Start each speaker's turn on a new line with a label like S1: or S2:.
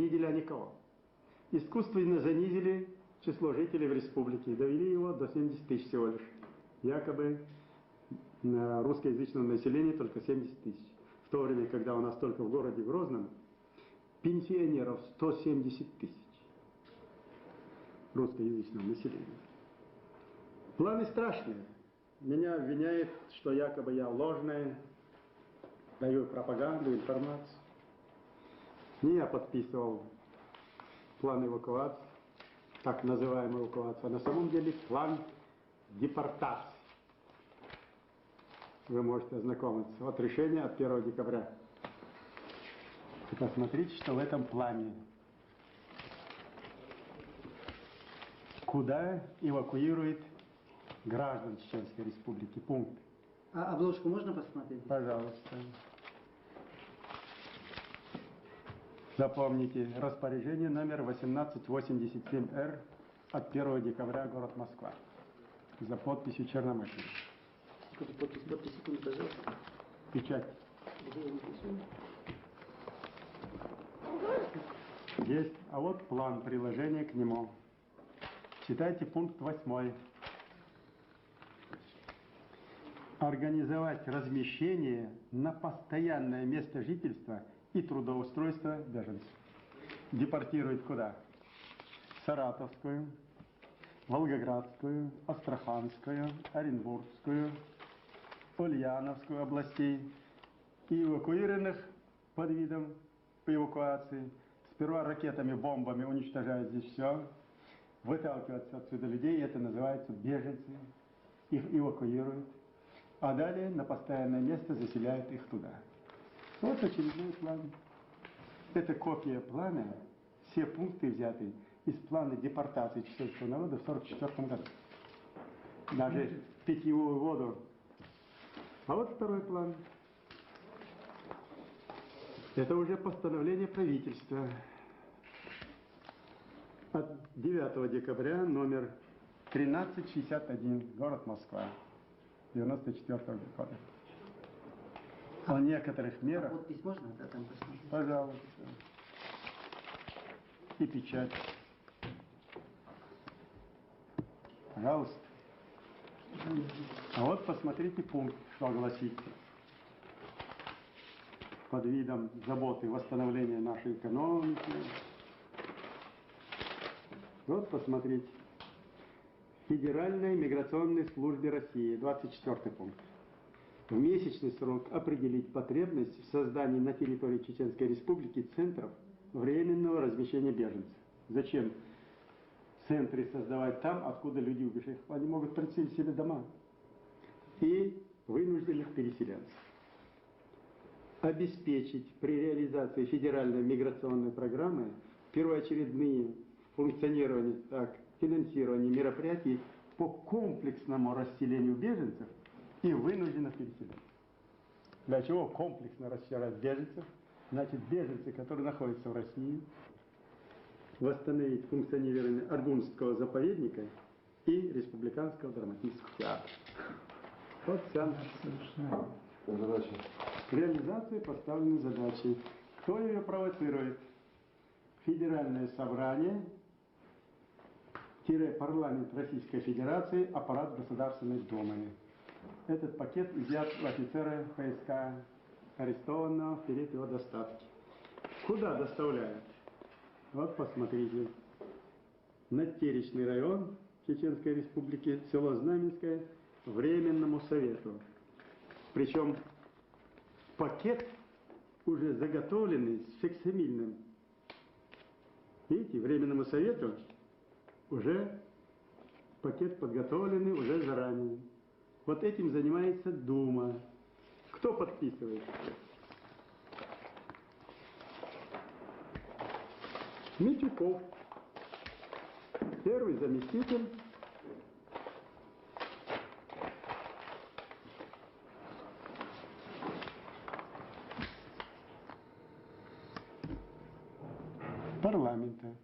S1: деля никого. Искусственно занизили число жителей в республике, довели его до 70 тысяч всего лишь. Якобы на русскоязычном населении только 70 тысяч. В то время, когда у нас только в городе Грозном пенсионеров 170 тысяч русскоязычного населения. Планы страшные. Меня обвиняют, что якобы я ложная, даю пропаганду, информацию. Не я подписывал план эвакуации, так называемую эвакуацию, а на самом деле план депортации. Вы можете ознакомиться. Вот решение от 1 декабря. И посмотрите, что в этом плане. Куда эвакуирует граждан Чеченской Республики. Пункт.
S2: А обложку можно посмотреть?
S1: Пожалуйста. Запомните, распоряжение номер 1887-Р от 1 декабря, город Москва. За подписью Черномырдина.
S2: Подпись, секунду, пожалуйста.
S1: Печать. Есть. А вот план приложения к нему. Читайте пункт 8. Организовать размещение на постоянное место жительства и трудоустройство беженцев. Депортируют куда? Саратовскую, Волгоградскую, Астраханскую, Оренбургскую, Ульяновскую областей и эвакуированных под видом по эвакуации. Сперва ракетами, бомбами уничтожают здесь все, выталкиваются отсюда людей, это называется беженцы, их эвакуируют, а далее на постоянное место заселяют их туда. Вот очередной план. Это копия плана, все пункты взяты из плана депортации чеченского народа в 1944 году. Даже питьевую воду. А вот второй план. Это уже постановление правительства от 9 декабря, номер 1361, город Москва, 1994 года. О некоторых мерах...
S2: А подпись можно? Да, там посмотреть.
S1: Пожалуйста. И печать. Пожалуйста. А вот посмотрите пункт, что гласит. Под видом заботы восстановления нашей экономики. Вот посмотрите. Федеральной миграционной службе России, 24 пункт. В месячный срок определить потребность в создании на территории Чеченской Республики центров временного размещения беженцев. Зачем центры создавать там, откуда люди убежали? Они могут представить себе дома и вынужденных переселенцев. Обеспечить при реализации федеральной миграционной программы первоочередные функционирование, финансирование мероприятий по комплексному расселению беженцев и вынужденных переселенцев. Для чего комплексно расселять беженцев? Значит, беженцы, которые находятся в России, восстановить функционирование Аргунского заповедника и Республиканского драматического театра. Вот вся наша задача. Реализация поставленной задачи. Кто ее провоцирует? Федеральное собрание, парламент Российской Федерации, аппарат Государственной Думы. Этот пакет изъят у офицера ФСК, арестованного в период его доставки. Куда доставляют? Вот посмотрите. Натеречный район Чеченской Республики, село Знаменское, Временному Совету. Причем пакет уже заготовленный с фиксимильным. Видите, Временному Совету уже пакет подготовленный уже заранее. Вот этим занимается Дума. Кто подписывает? Митюков, первый заместитель. Парламента.